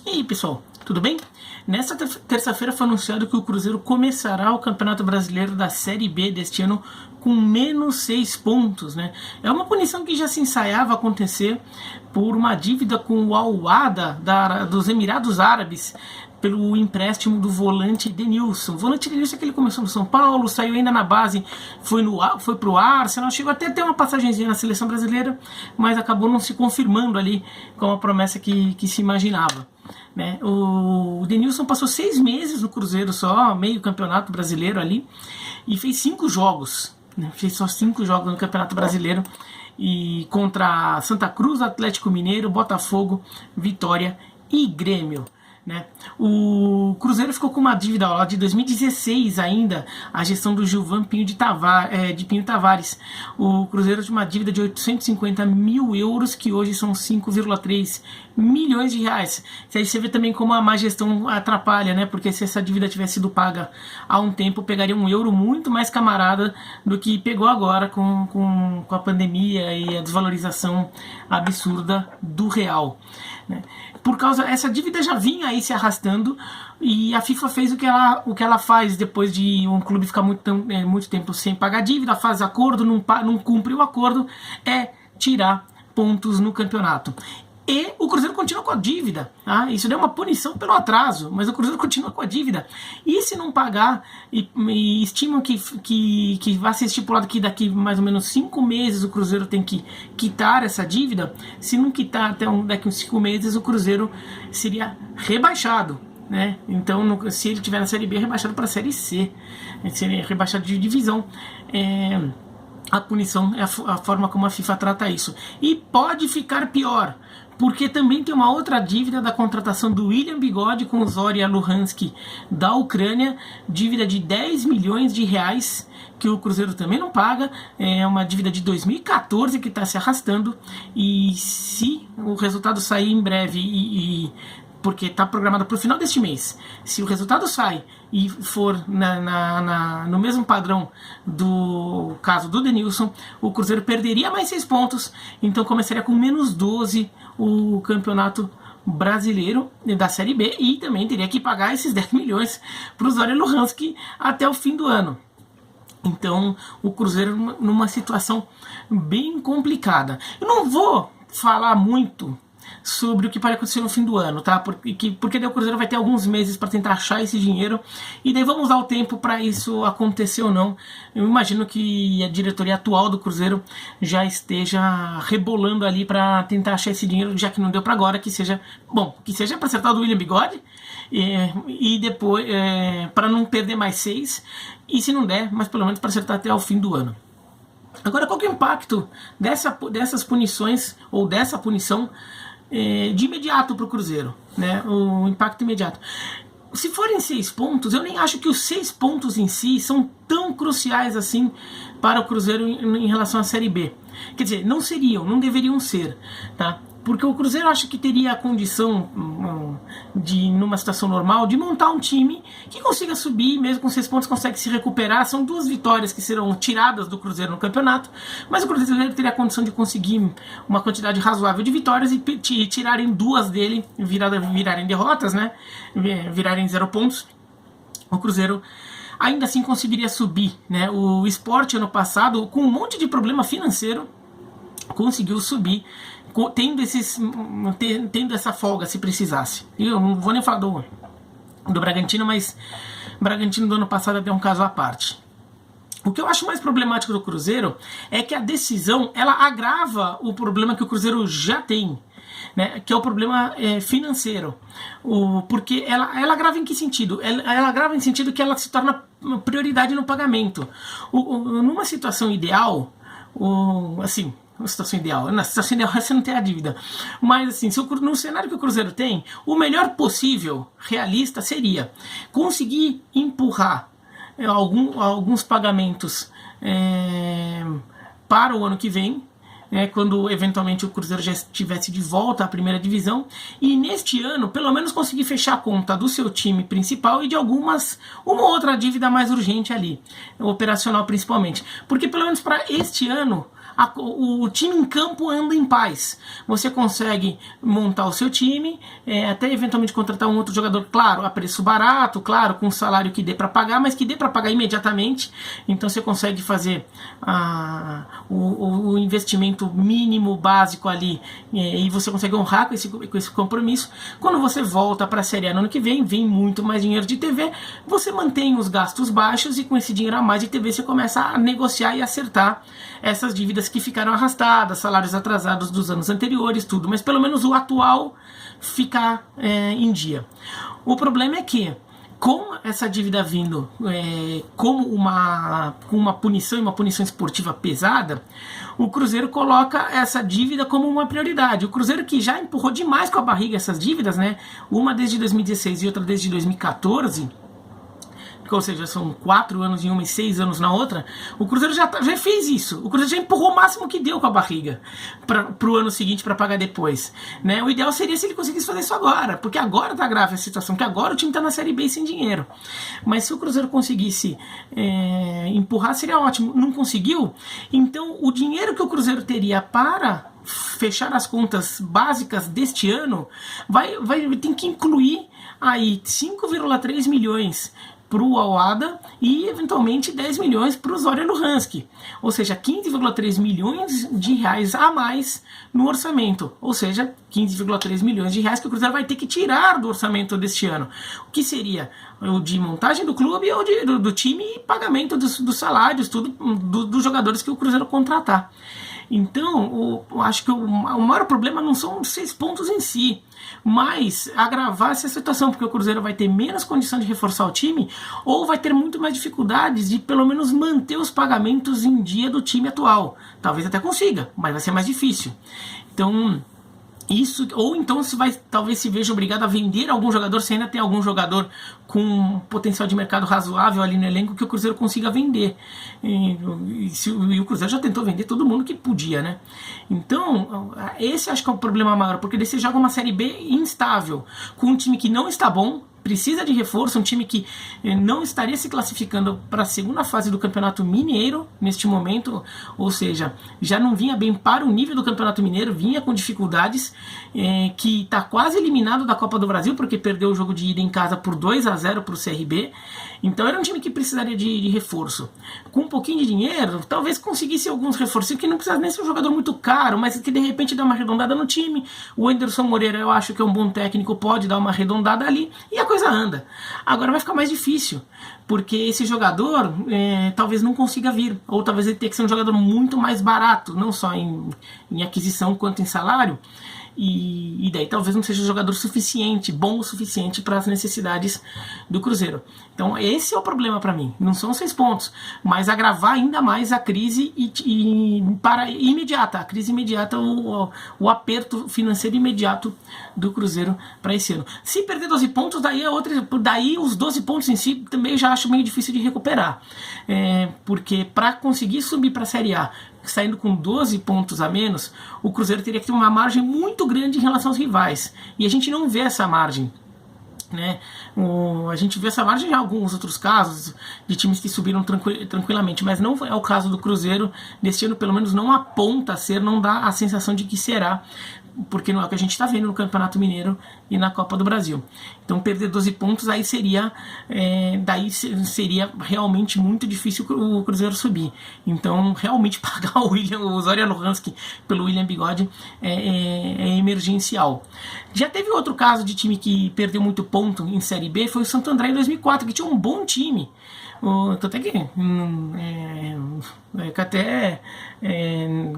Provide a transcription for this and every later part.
E aí, pessoal, tudo bem? Nesta terça-feira foi anunciado que o Cruzeiro começará o Campeonato Brasileiro da Série B deste ano com menos 6 pontos, né? É uma punição que já se ensaiava acontecer por uma dívida com o Al-Wahda dos Emirados Árabes pelo empréstimo do volante Denilson. O volante Denilson é que ele começou no São Paulo, saiu ainda na base, foi pro Arsenal, chegou até a ter uma passagenzinha na seleção brasileira, mas acabou não se confirmando ali com a promessa que se imaginava. Né? O Denilson passou 6 meses no Cruzeiro só, meio campeonato brasileiro ali, e fez 5 jogos. Né? Fez só 5 jogos no Campeonato Brasileiro, e contra Santa Cruz, Atlético Mineiro, Botafogo, Vitória e Grêmio. Né? O Cruzeiro ficou com uma dívida lá de 2016 ainda, a gestão do Gilvan Pinho de Pinho Tavares. O Cruzeiro tinha uma dívida de 850 mil euros, que hoje são 5,3 milhões de reais. Aí você vê também como a má gestão atrapalha, né? Porque se essa dívida tivesse sido paga há um tempo, pegaria um euro muito mais camarada do que pegou agora com a pandemia e a desvalorização absurda do real. Né? Por causa essa dívida já vinha aí se arrastando, e a FIFA fez o que ela faz depois de um clube ficar muito tempo sem pagar dívida, faz acordo, não cumpre o acordo, é tirar pontos no campeonato. E o Cruzeiro continua com a dívida. Tá? Isso deu uma punição pelo atraso, mas o Cruzeiro continua com a dívida. E se não pagar, e estimam que vai ser estipulado que daqui mais ou menos 5 meses o Cruzeiro tem que quitar essa dívida, se não quitar até daqui uns 5 meses, o Cruzeiro seria rebaixado. Né? Então, se ele estiver na Série B, é rebaixado para a Série C. Seria rebaixado de divisão. A punição é a forma como a FIFA trata isso. E pode ficar pior, porque também tem uma outra dívida da contratação do William Bigode com o Zorya Luhanski da Ucrânia, dívida de 10 milhões de reais, que o Cruzeiro também não paga. É uma dívida de 2014 que está se arrastando, e se o resultado sair em breve porque está programado para o final deste mês, se o resultado sai e for no mesmo padrão do caso do Denilson, o Cruzeiro perderia mais 6 pontos, então começaria com menos 12 o campeonato brasileiro da Série B, e também teria que pagar esses 10 milhões para o Zorya Luhanski até o fim do ano. Então o Cruzeiro numa situação bem complicada. Eu não vou falar muito sobre o que pode acontecer no fim do ano, tá? Porque daí o Cruzeiro vai ter alguns meses para tentar achar esse dinheiro, e daí vamos dar o tempo para isso acontecer ou não. Eu imagino que a diretoria atual do Cruzeiro já esteja rebolando ali para tentar achar esse dinheiro, já que não deu para agora, que seja para acertar do William Bigode, e depois para não perder mais 6, e se não der, mas pelo menos para acertar até o fim do ano. Agora, qual que é o impacto dessas punições, ou dessa punição de imediato para o Cruzeiro, né? O impacto imediato. Se forem 6 pontos, eu nem acho que os 6 pontos em si são tão cruciais assim para o Cruzeiro em relação à Série B. Quer dizer, não deveriam ser, tá? Porque o Cruzeiro acha que teria a condição numa situação normal, de montar um time que consiga subir, mesmo com 6 pontos consegue se recuperar. São 2 vitórias que serão tiradas do Cruzeiro no campeonato, mas o Cruzeiro teria a condição de conseguir uma quantidade razoável de vitórias e tirarem 2 dele, virarem derrotas, né? Virarem 0 pontos. O Cruzeiro ainda assim conseguiria subir, né? O Sport ano passado, com um monte de problema financeiro, conseguiu subir, tendo essa folga se precisasse. Eu não vou nem falar do Bragantino, mas o Bragantino do ano passado deu um caso à parte. O que eu acho mais problemático do Cruzeiro é que a decisão ela agrava o problema que o Cruzeiro já tem, né, que é o problema financeiro. Porque ela agrava em que sentido? Ela agrava em sentido que ela se torna prioridade no pagamento. Numa situação ideal, assim, uma situação ideal. Na situação ideal você não tem a dívida. Mas assim, no cenário que o Cruzeiro tem, o melhor possível, realista, seria conseguir empurrar alguns pagamentos para o ano que vem, quando eventualmente o Cruzeiro já estivesse de volta à primeira divisão, e neste ano pelo menos conseguir fechar a conta do seu time principal e de uma outra dívida mais urgente ali, operacional principalmente, porque pelo menos para este ano o time em campo anda em paz. Você consegue montar o seu time, até eventualmente contratar um outro jogador, claro, a preço barato, claro, com um salário que dê para pagar, mas que dê para pagar imediatamente. Então você consegue fazer o investimento mínimo básico ali, e você consegue honrar com esse compromisso. Quando você volta para a Série A no ano que vem muito mais dinheiro de TV, você mantém os gastos baixos e com esse dinheiro a mais de TV você começa a negociar e acertar essas dívidas que ficaram arrastadas, salários atrasados dos anos anteriores, tudo, mas pelo menos o atual ficar em dia. O problema é que, com essa dívida vindo como uma punição, e uma punição esportiva pesada, o Cruzeiro coloca essa dívida como uma prioridade. O Cruzeiro, que já empurrou demais com a barriga essas dívidas, né? Uma desde 2016 e outra desde 2014, ou seja, são 4 anos em uma e 6 anos na outra, o Cruzeiro já fez isso. O Cruzeiro já empurrou o máximo que deu com a barriga para o ano seguinte, para pagar depois, né? O ideal seria se ele conseguisse fazer isso agora, porque agora tá grave a situação, que agora o time tá na Série B sem dinheiro. Mas se o Cruzeiro conseguisse empurrar, seria ótimo. Não conseguiu? Então o dinheiro que o Cruzeiro teria para fechar as contas básicas deste ano vai ter que incluir aí 5,3 milhões para o Awada e eventualmente 10 milhões para o Zorya Luhanski, ou seja, 15,3 milhões de reais a mais no orçamento, ou seja, 15,3 milhões de reais que o Cruzeiro vai ter que tirar do orçamento deste ano, o que seria o de montagem do clube ou do time e pagamento dos salários, tudo dos jogadores que o Cruzeiro contratar. Então, eu acho que o maior problema não são os 6 pontos em si, mas agravar essa situação, porque o Cruzeiro vai ter menos condição de reforçar o time, ou vai ter muito mais dificuldades de pelo menos manter os pagamentos em dia do time atual. Talvez até consiga, mas vai ser mais difícil. Então, isso, ou então talvez se veja obrigado a vender algum jogador, se ainda tem algum jogador com potencial de mercado razoável ali no elenco que o Cruzeiro consiga vender. E o Cruzeiro já tentou vender todo mundo que podia, né? Então, esse acho que é o problema maior, porque daí você joga uma Série B instável, com um time que não está bom, precisa de reforço, um time que não estaria se classificando para a segunda fase do Campeonato Mineiro neste momento, ou seja, já não vinha bem para o nível do Campeonato Mineiro, vinha com dificuldades, que está quase eliminado da Copa do Brasil, porque perdeu o jogo de ida em casa por 2-0 para o CRB. Então era um time que precisaria de reforço. Com um pouquinho de dinheiro, talvez conseguisse alguns reforços, que não precisa nem ser um jogador muito caro, mas que de repente dá uma arredondada no time. O Anderson Moreira, eu acho que é um bom técnico, pode dar uma arredondada ali, e a coisa anda. Agora vai ficar mais difícil, porque esse jogador talvez não consiga vir, ou talvez ele tenha que ser um jogador muito mais barato, não só em aquisição quanto em salário, e daí talvez não seja um jogador suficiente, bom o suficiente para as necessidades do Cruzeiro. Então esse é o problema para mim, não são 6 pontos, mas agravar ainda mais a crise imediata, a crise imediata, o aperto financeiro imediato do Cruzeiro para esse ano. Se perder 12 pontos, daí os 12 pontos em si também eu já acho meio difícil de recuperar, porque para conseguir subir para a Série A saindo com 12 pontos a menos, o Cruzeiro teria que ter uma margem muito grande em relação aos rivais, e a gente não vê essa margem, né? A gente vê essa margem em alguns outros casos de times que subiram tranquilamente, mas não é o caso do Cruzeiro neste ano, pelo menos não aponta a ser, não dá a sensação de que será, porque não é o que a gente está vendo no Campeonato Mineiro e na Copa do Brasil. Então perder 12 pontos aí seria realmente muito difícil o Cruzeiro subir. Então realmente pagar o Zorya Luhanski pelo William Bigode é emergencial. Já teve outro caso de time que perdeu muito ponto em Série B, foi o Santo André em 2004, que tinha um bom time. Até que até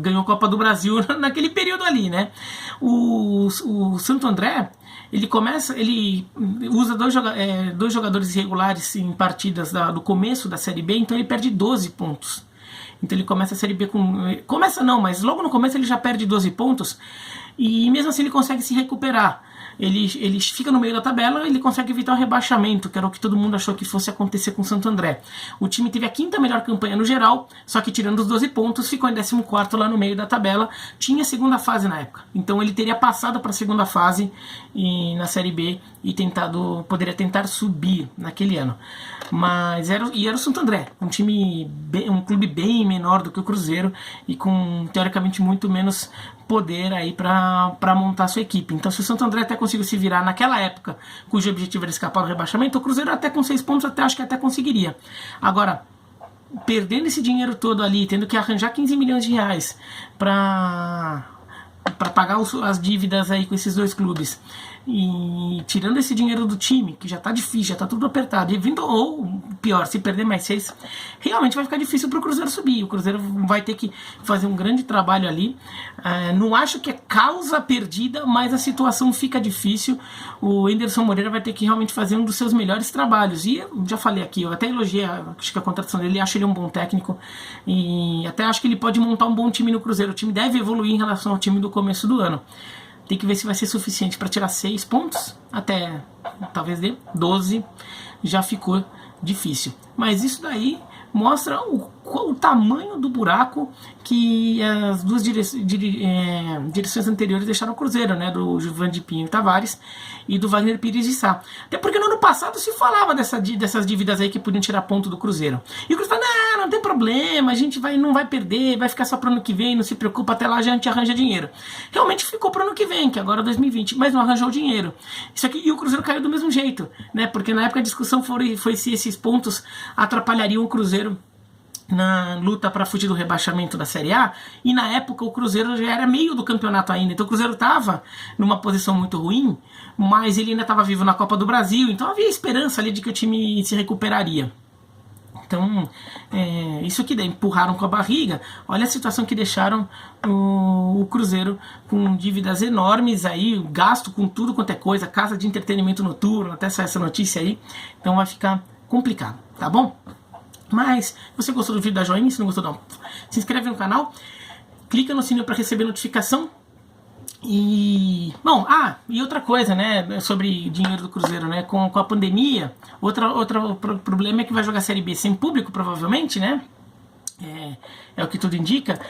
ganhou a Copa do Brasil naquele período ali, né? O Santo André, ele usa dois jogadores irregulares em partidas do começo da Série B, então ele perde 12 pontos. Então ele começa a Série B mas logo no começo ele já perde 12 pontos, e mesmo assim ele consegue se recuperar. ele fica no meio da tabela, ele consegue evitar o rebaixamento, que era o que todo mundo achou que fosse acontecer com o Santo André. O time teve a 5ª melhor campanha no geral, só que tirando os 12 pontos, ficou em 14º lá no meio da tabela. Tinha segunda fase na época, então ele teria passado para a segunda fase na Série B e poderia tentar subir naquele ano. Mas era o Santo André, um clube bem menor do que o Cruzeiro e com teoricamente muito menos poder aí para montar sua equipe. Então, se o Santo André até conseguiu se virar naquela época, cujo objetivo era escapar do rebaixamento, o Cruzeiro até com 6 pontos acho que até conseguiria. Agora, perdendo esse dinheiro todo ali, tendo que arranjar 15 milhões de reais para pagar as dívidas aí com esses dois clubes, e tirando esse dinheiro do time, que já tá difícil, já tá tudo apertado, e vindo, ou pior, se perder mais 6, realmente vai ficar difícil pro Cruzeiro subir. O Cruzeiro vai ter que fazer um grande trabalho ali. Não acho que é causa perdida, mas a situação fica difícil. O Anderson Moreira vai ter que realmente fazer um dos seus melhores trabalhos, e eu já falei aqui, eu até elogiei acho que a contratação dele, acho ele um bom técnico, e até acho que ele pode montar um bom time no Cruzeiro. O time deve evoluir em relação ao time do começo do ano. Tem que ver se vai ser suficiente para tirar 6 pontos, até talvez dê 12, já ficou difícil. Mas isso daí mostra o tamanho do buraco que as duas direções anteriores deixaram o Cruzeiro, né, do Giovanni Pinho Tavares e do Wagner Pires de Sá. Até porque no ano passado se falava dessas dívidas aí que podiam tirar ponto do Cruzeiro. E o Cruzeiro falou, não tem problema, a gente não vai perder, vai ficar só para o ano que vem, não se preocupa, até lá a gente arranja dinheiro. Realmente ficou para o ano que vem, que agora é 2020, mas não arranjou dinheiro. Isso aqui, e o Cruzeiro caiu do mesmo jeito, né, porque na época a discussão foi se esses pontos atrapalhariam o Cruzeiro na luta para fugir do rebaixamento da Série A, e na época o Cruzeiro já era meio do campeonato ainda, então o Cruzeiro estava numa posição muito ruim, mas ele ainda estava vivo na Copa do Brasil, então havia esperança ali de que o time se recuperaria. Então, isso que empurraram com a barriga. Olha a situação que deixaram o Cruzeiro com dívidas enormes aí, gasto com tudo quanto é coisa, casa de entretenimento noturno, até essa notícia aí, então vai ficar complicado, tá bom? Mas, se você gostou do vídeo, dá joinha, se não gostou, não. Se inscreve no canal, clica no sininho para receber notificação. E, bom, e outra coisa, né, sobre dinheiro do Cruzeiro, né, com a pandemia, outro problema é que vai jogar Série B sem público, provavelmente, né, é o que tudo indica,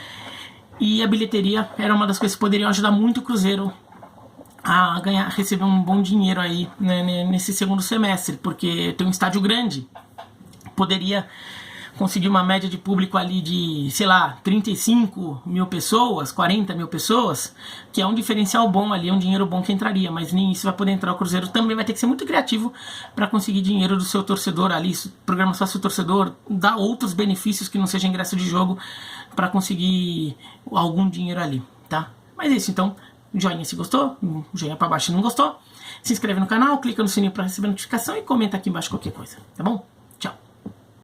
e a bilheteria era uma das coisas que poderiam ajudar muito o Cruzeiro a receber um bom dinheiro aí, né, nesse segundo semestre, porque tem um estádio grande, poderia conseguir uma média de público ali de, sei lá, 35 mil pessoas, 40 mil pessoas, que é um diferencial bom ali, é um dinheiro bom que entraria, mas nem isso vai poder entrar. O Cruzeiro também vai ter que ser muito criativo para conseguir dinheiro do seu torcedor ali, programa só seu torcedor, dar outros benefícios que não seja ingresso de jogo para conseguir algum dinheiro ali, tá? Mas é isso, então, joinha se gostou, joinha para baixo se não gostou, se inscreve no canal, clica no sininho para receber notificação e comenta aqui embaixo qualquer coisa, tá bom?